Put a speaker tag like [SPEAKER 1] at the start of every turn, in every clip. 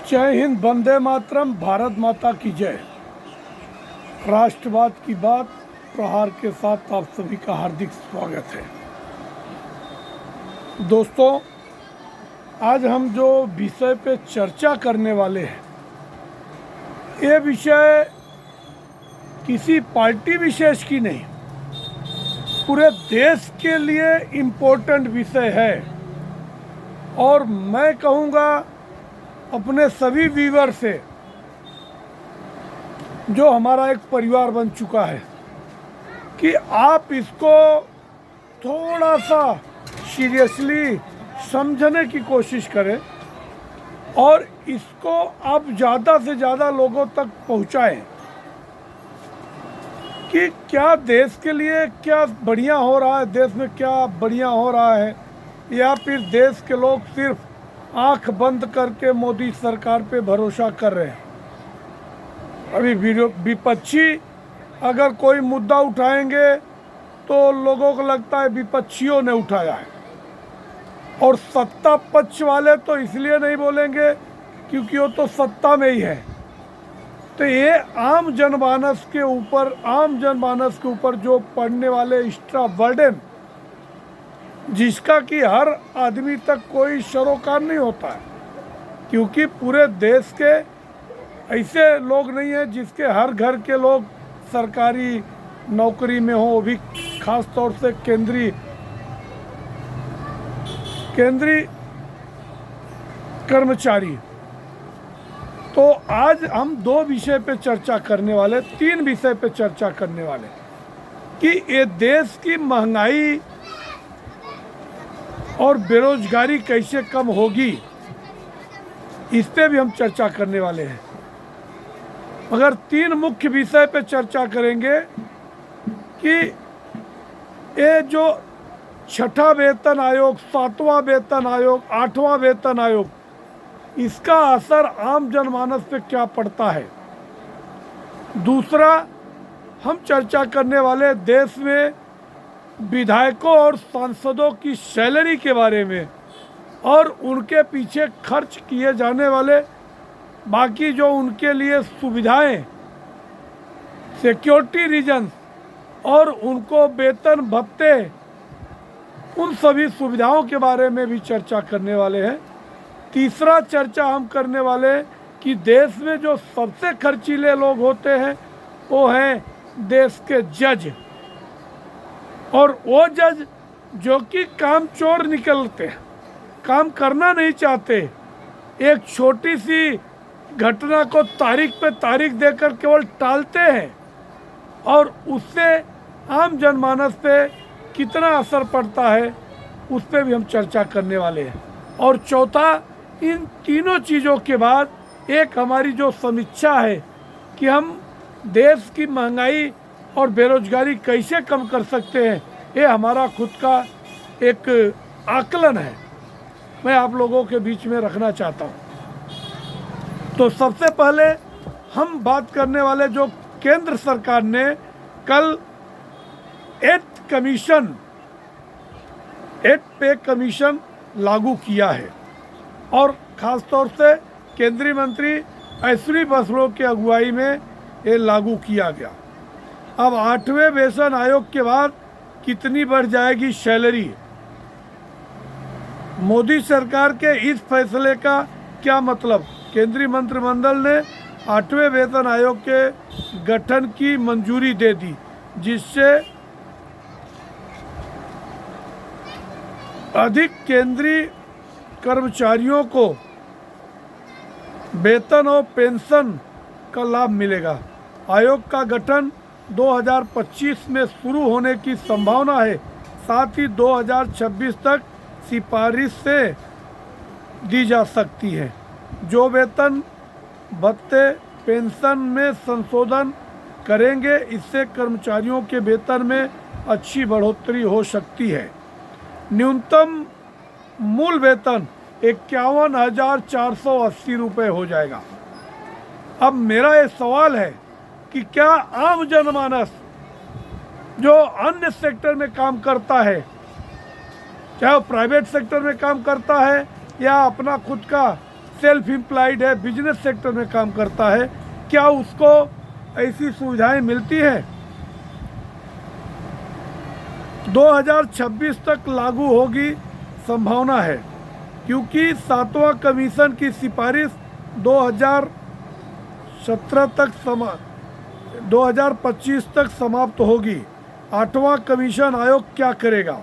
[SPEAKER 1] जय हिंद, वंदे मातरम, भारत माता की जय। राष्ट्रवाद की बात प्रहार के साथ आप सभी का हार्दिक स्वागत है। दोस्तों, आज हम जो विषय पे चर्चा करने वाले हैं, ये विषय किसी पार्टी विशेष की नहीं, पूरे देश के लिए इम्पोर्टेंट विषय है। और मैं कहूँगा अपने सभी व्यूअर से, जो हमारा एक परिवार बन चुका है, कि आप इसको थोड़ा सा सीरियसली समझने की कोशिश करें और इसको आप ज़्यादा से ज़्यादा लोगों तक पहुंचाएं कि क्या देश के लिए क्या बढ़िया हो रहा है, देश में क्या बढ़िया हो रहा है, या फिर देश के लोग सिर्फ आंख बंद करके मोदी सरकार पे भरोसा कर रहे हैं। अभी विपक्षी अगर कोई मुद्दा उठाएंगे तो लोगों को लगता है विपक्षियों ने उठाया है, और सत्ता पक्ष वाले तो इसलिए नहीं बोलेंगे क्योंकि वो तो सत्ता में ही है। तो ये आम जनमानस के ऊपर जो पड़ने वाले एक्स्ट्रा बर्डन, जिसका कि हर आदमी तक कोई सरोकार नहीं होता है, क्योंकि पूरे देश के ऐसे लोग नहीं हैं जिसके हर घर के लोग सरकारी नौकरी में हो, वो भी खास तौर से केंद्रीय कर्मचारी। तो आज हम दो विषय पे चर्चा करने वाले, तीन विषय पे चर्चा करने वाले कि ये देश की महंगाई और बेरोजगारी कैसे कम होगी, इस पे भी हम चर्चा करने वाले हैं। मगर तीन मुख्य विषय पे चर्चा करेंगे कि ये जो छठा वेतन आयोग, सातवां वेतन आयोग, आठवां वेतन आयोग, इसका असर आम जनमानस पे क्या पड़ता है। दूसरा, हम चर्चा करने वाले देश में विधायकों और सांसदों की सैलरी के बारे में और उनके पीछे खर्च किए जाने वाले बाकी जो उनके लिए सुविधाएं, सिक्योरिटी रीजन और उनको वेतन भत्ते, उन सभी सुविधाओं के बारे में भी चर्चा करने वाले हैं। तीसरा चर्चा हम करने वाले कि देश में जो सबसे खर्चीले लोग होते हैं वो हैं देश के जज, और वो जज जो कि कामचोर निकलते हैं, काम करना नहीं चाहते, एक छोटी सी घटना को तारीख पे तारीख देकर केवल टालते हैं, और उससे आम जनमानस पे कितना असर पड़ता है उस पे भी हम चर्चा करने वाले हैं। और चौथा, इन तीनों चीज़ों के बाद एक हमारी जो समीक्षा है कि हम देश की महंगाई और बेरोजगारी कैसे कम कर सकते हैं, ये हमारा खुद का एक आकलन है, मैं आप लोगों के बीच में रखना चाहता हूँ। तो सबसे पहले हम बात करने वाले, जो केंद्र सरकार ने कल 8 पे कमीशन लागू किया है, और ख़ास तौर से केंद्रीय मंत्री अश्विनी बसलों की अगुवाई में ये लागू किया गया। अब 8वें वेतन आयोग के बाद कितनी बढ़ जाएगी सैलरी, मोदी सरकार के इस फैसले का क्या मतलब। केंद्रीय मंत्रिमंडल ने 8वें वेतन आयोग के गठन की मंजूरी दे दी, जिससे अधिक केंद्रीय कर्मचारियों को वेतन और पेंशन का लाभ मिलेगा। आयोग का गठन 2025 में शुरू होने की संभावना है, साथ ही 2026 तक सिफारिश से दी जा सकती है। जो वेतन भत्ते पेंशन में संशोधन करेंगे, इससे कर्मचारियों के वेतन में अच्छी बढ़ोतरी हो सकती है। न्यूनतम मूल वेतन 51,480 रुपये हो जाएगा। अब मेरा ये सवाल है कि क्या आम जनमानस जो अन्य सेक्टर में काम करता है, चाहे वो प्राइवेट सेक्टर में काम करता है या अपना खुद का सेल्फ एम्प्लॉयड है, बिजनेस सेक्टर में काम करता है, क्या उसको ऐसी सुविधाएं मिलती हैं? 2026 तक लागू होगी संभावना है, क्योंकि 7वां कमीशन की सिफारिश 2025 तक समाप्त होगी। 8वां कमीशन आयोग क्या करेगा?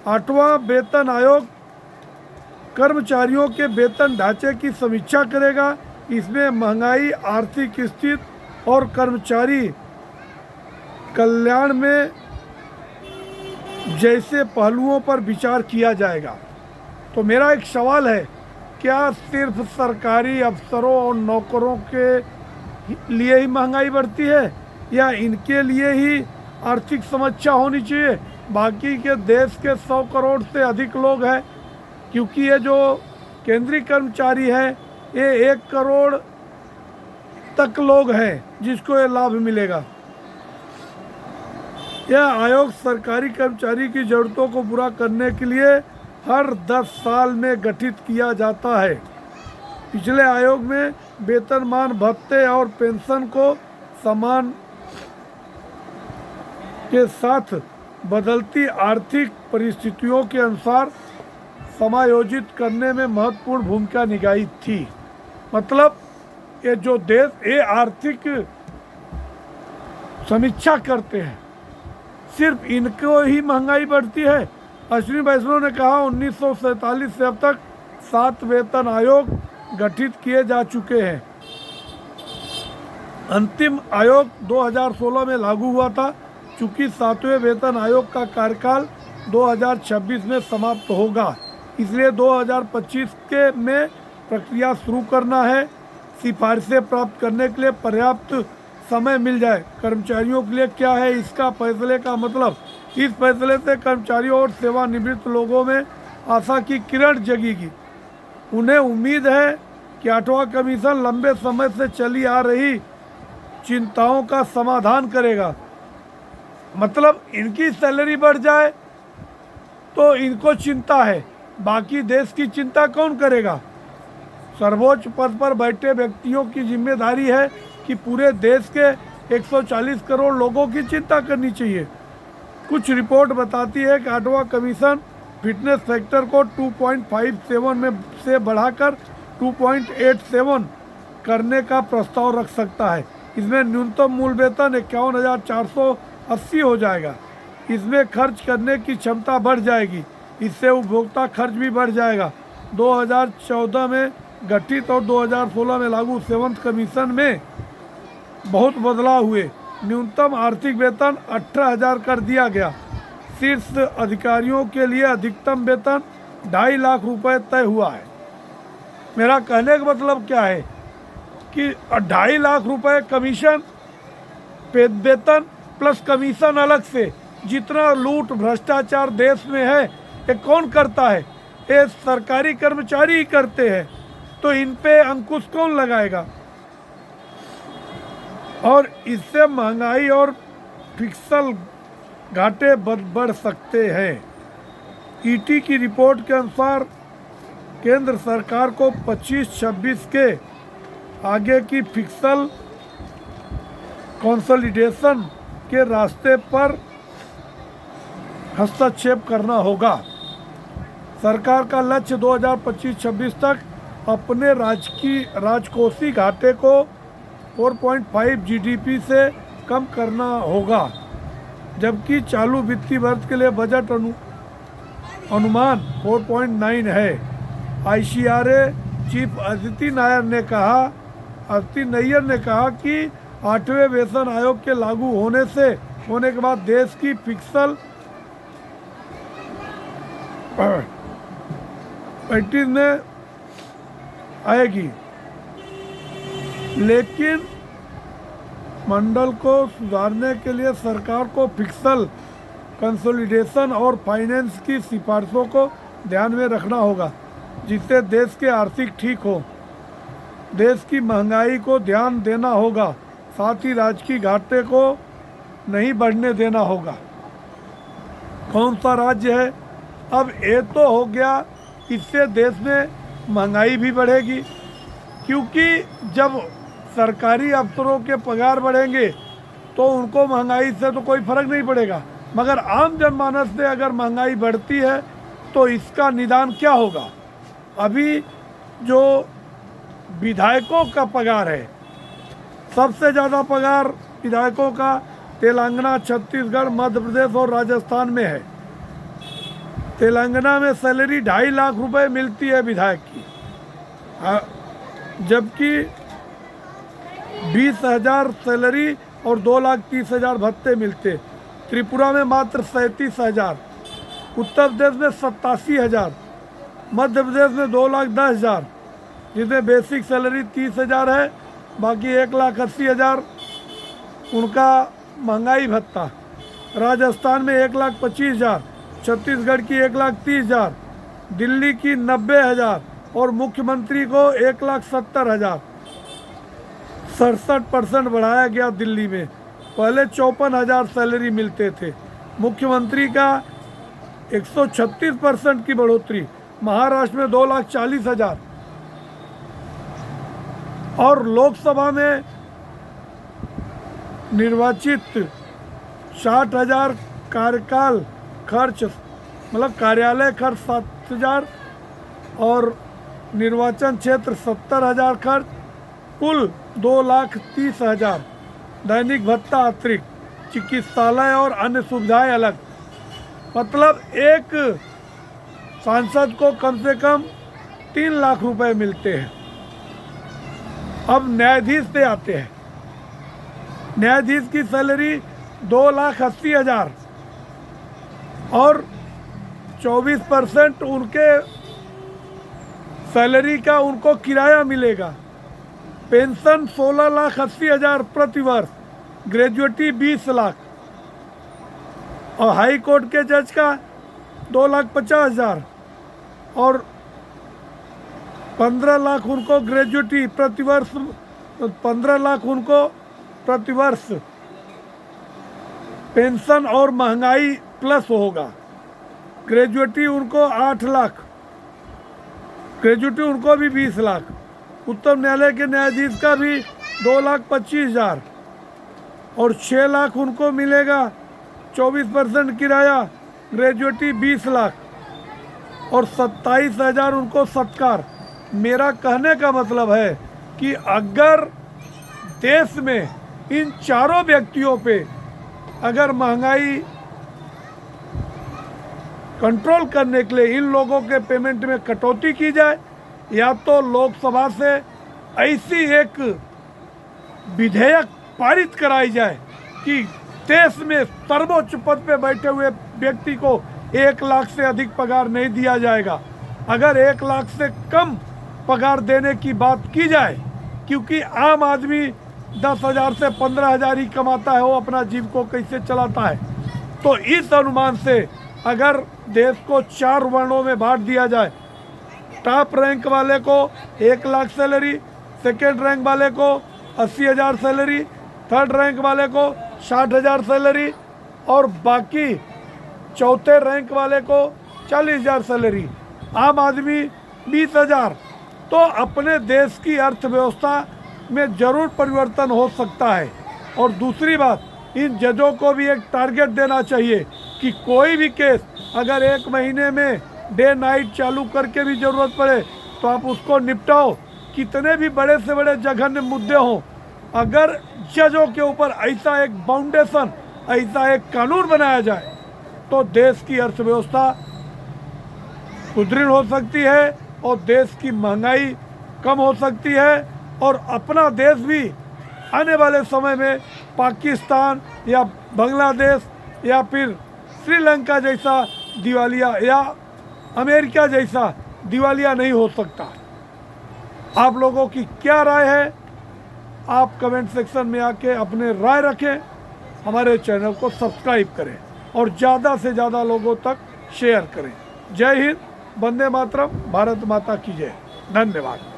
[SPEAKER 1] 8वां वेतन आयोग कर्मचारियों के वेतन ढांचे की समीक्षा करेगा। इसमें महंगाई, आर्थिक स्थिति और कर्मचारी कल्याण में जैसे पहलुओं पर विचार किया जाएगा। तो मेरा एक सवाल है, क्या सिर्फ सरकारी अफसरों और नौकरों के लिए ही महंगाई बढ़ती है, या इनके लिए ही आर्थिक समस्या होनी चाहिए? बाकी के देश के 100 करोड़ से अधिक लोग हैं, क्योंकि ये जो केंद्रीय कर्मचारी हैं ये 1 करोड़ तक लोग हैं जिसको ये लाभ मिलेगा। यह आयोग सरकारी कर्मचारी की जरूरतों को पूरा करने के लिए हर 10 साल में गठित किया जाता है। पिछले आयोग में वेतनमान, भत्ते और पेंशन को समान के साथ बदलती आर्थिक परिस्थितियों के अनुसार समायोजित करने में महत्वपूर्ण भूमिका निभाई थी। मतलब ये जो देश ये आर्थिक समीक्षा करते हैं, सिर्फ इनको ही महंगाई बढ़ती है। अश्विनी वैष्णव ने कहा 1947 से अब तक 7 वेतन आयोग गठित किए जा चुके हैं। अंतिम आयोग 2016 में लागू हुआ था। चूंकि 7वें वेतन आयोग का कार्यकाल 2026 में समाप्त होगा, इसलिए 2025 के में प्रक्रिया शुरू करना है। सिफारिशें प्राप्त करने के लिए पर्याप्त समय मिल जाए। कर्मचारियों के लिए क्या है इसका फैसले का मतलब? इस फैसले से कर्मचारियों और सेवानिवृत्त लोगों में आशा की किरण जगेगी। उन्हें उम्मीद है कि 8वां कमीशन लंबे समय से चली आ रही चिंताओं का समाधान करेगा। मतलब इनकी सैलरी बढ़ जाए तो इनको चिंता है, बाकी देश की चिंता कौन करेगा? सर्वोच्च पद पर बैठे व्यक्तियों की जिम्मेदारी है कि पूरे देश के 140 करोड़ लोगों की चिंता करनी चाहिए। कुछ रिपोर्ट बताती है कि 8वां कमीशन फिटनेस फैक्टर को 2.57 में से बढ़ाकर 2.87 करने का प्रस्ताव रख सकता है। इसमें न्यूनतम मूल वेतन 51,480 हो जाएगा। इसमें खर्च करने की क्षमता बढ़ जाएगी, इससे उपभोक्ता खर्च भी बढ़ जाएगा। 2014 में गठित और 2016 में लागू 7वें कमीशन में बहुत बदलाव हुए। न्यूनतम आर्थिक वेतन 18,000 कर दिया गया। शीर्ष अधिकारियों के लिए अधिकतम वेतन 2.5 लाख रुपए तय हुआ है। मेरा कहने का मतलब क्या है कि 2.5 लाख रुपए कमीशन वेतन प्लस कमीशन अलग से। जितना लूट भ्रष्टाचार देश में है ये कौन करता है? ये सरकारी कर्मचारी ही करते हैं। तो इन पे अंकुश कौन लगाएगा? और इससे महंगाई और फिक्सल घाटे बढ़ सकते हैं। ईटी की रिपोर्ट के अनुसार केंद्र सरकार को 25-26 के आगे की फिक्सल कंसोलिडेशन के रास्ते पर हस्तक्षेप करना होगा। सरकार का लक्ष्य 2025-26 तक अपने राजकोषीय घाटे को 4.5 जीडीपी से कम करना होगा, जबकि चालू वित्तीय वर्ष के लिए बजट अनुमान 4.9 है। आईसीआरए चीफ अदिति नैयर ने कहा कि 8वें वेतन आयोग के लागू होने के बाद देश की फिक्सल पैंतीस में आएगी, लेकिन मंडल को सुधारने के लिए सरकार को फिक्सल कंसोलिडेशन और फाइनेंस की सिफारिशों को ध्यान में रखना होगा, जिससे देश के आर्थिक ठीक हो। देश की महंगाई को ध्यान देना होगा, साथ ही राजकीय घाटे को नहीं बढ़ने देना होगा। कौन सा राज्य है? अब ये तो हो गया, इससे देश में महंगाई भी बढ़ेगी, क्योंकि जब सरकारी अफसरों के पगार बढ़ेंगे तो उनको महंगाई से तो कोई फर्क नहीं पड़ेगा, मगर आम जनमानस से अगर महंगाई बढ़ती है तो इसका निदान क्या होगा। अभी जो विधायकों का पगार है, सबसे ज़्यादा पगार विधायकों का तेलंगाना, छत्तीसगढ़, मध्य प्रदेश और राजस्थान में है। तेलंगाना में सैलरी 2.5 लाख रुपए मिलती है विधायक की, जबकि 20,000 सैलरी और 2,30,000 भत्ते मिलते। त्रिपुरा में मात्र 37,000, उत्तर प्रदेश में 87,000, मध्य प्रदेश में 2,10,000, जिसमें बेसिक सैलरी 30,000 है, बाकी 1,80,000 उनका महंगाई भत्ता। राजस्थान में 1,25,000, छत्तीसगढ़ की 1,30,000, दिल्ली की 90,000 और मुख्यमंत्री को 1,70,000। 67% बढ़ाया गया दिल्ली में। पहले 54,000 सैलरी मिलते थे। मुख्यमंत्री का 136% की बढ़ोतरी। महाराष्ट्र में 2,40,000 और लोकसभा में निर्वाचित 60,000 कार्यकाल खर्च, मतलब कार्यालय खर्च 7,000 और निर्वाचन क्षेत्र 70,000 खर्च, कुल 2,30,000। दैनिक भत्ता अतिरिक्त, चिकित्सालय और अन्य सुविधाएं अलग। मतलब एक सांसद को कम से कम 3 लाख रुपए मिलते हैं। अब न्यायाधीश पे आते हैं। न्यायाधीश की सैलरी 2,80,000 और 24% उनके सैलरी का उनको किराया मिलेगा। पेंशन 16,80,000 प्रति वर्ष, ग्रेजुएटी 20 लाख और हाई कोर्ट के जज का 2,50,000 और 15 लाख उनको ग्रेजुएटी प्रति वर्ष, 15 लाख उनको प्रति वर्ष पेंशन और महंगाई प्लस होगा। ग्रेजुएटी उनको 8 लाख, ग्रेजुएटी उनको भी 20 लाख। उच्चतम न्यायालय के न्यायाधीश का भी 2,25,000 और 6 लाख उनको मिलेगा। 24% किराया, ग्रेजुएटी 20 लाख और 27,000 उनको सत्कार। मेरा कहने का मतलब है कि अगर देश में इन चारों व्यक्तियों पे अगर महंगाई कंट्रोल करने के लिए इन लोगों के पेमेंट में कटौती की जाए, या तो लोकसभा से ऐसी एक विधेयक पारित कराई जाए कि देश में सर्वोच्च पद पे बैठे हुए व्यक्ति को 1 लाख से अधिक पगार नहीं दिया जाएगा। अगर 1 लाख से कम पगार देने की बात की जाए, क्योंकि आम आदमी 10,000 से 15,000 ही कमाता है, वो अपना जीव को कैसे चलाता है। तो इस अनुमान से अगर देश को 4 वर्णों में बांट दिया जाए, टॉप रैंक वाले को 1 लाख सैलरी, सेकेंड रैंक वाले को 80,000 सैलरी, थर्ड रैंक वाले को 60,000 सैलरी और बाकी चौथे रैंक वाले को 40,000 सैलरी, आम आदमी 20,000, तो अपने देश की अर्थव्यवस्था में ज़रूर परिवर्तन हो सकता है। और दूसरी बात, इन जजों को भी एक टारगेट देना चाहिए कि कोई भी केस अगर 1 महीने में डे नाइट चालू करके भी ज़रूरत पड़े तो आप उसको निपटाओ। कितने भी बड़े से बड़े जघन्य मुद्दे हों, अगर जजों के ऊपर ऐसा एक फाउंडेशन, ऐसा एक कानून बनाया जाए तो देश की अर्थव्यवस्था सुदृढ़ हो सकती है और देश की महंगाई कम हो सकती है और अपना देश भी आने वाले समय में पाकिस्तान या बांग्लादेश या फिर श्रीलंका जैसा दिवालिया या अमेरिका जैसा दिवालिया नहीं हो सकता। आप लोगों की क्या राय है? आप कमेंट सेक्शन में आके अपने राय रखें, हमारे चैनल को सब्सक्राइब करें और ज़्यादा से ज़्यादा लोगों तक शेयर करें। जय हिंद, वंदे मातरम, भारत माता की जय। धन्यवाद।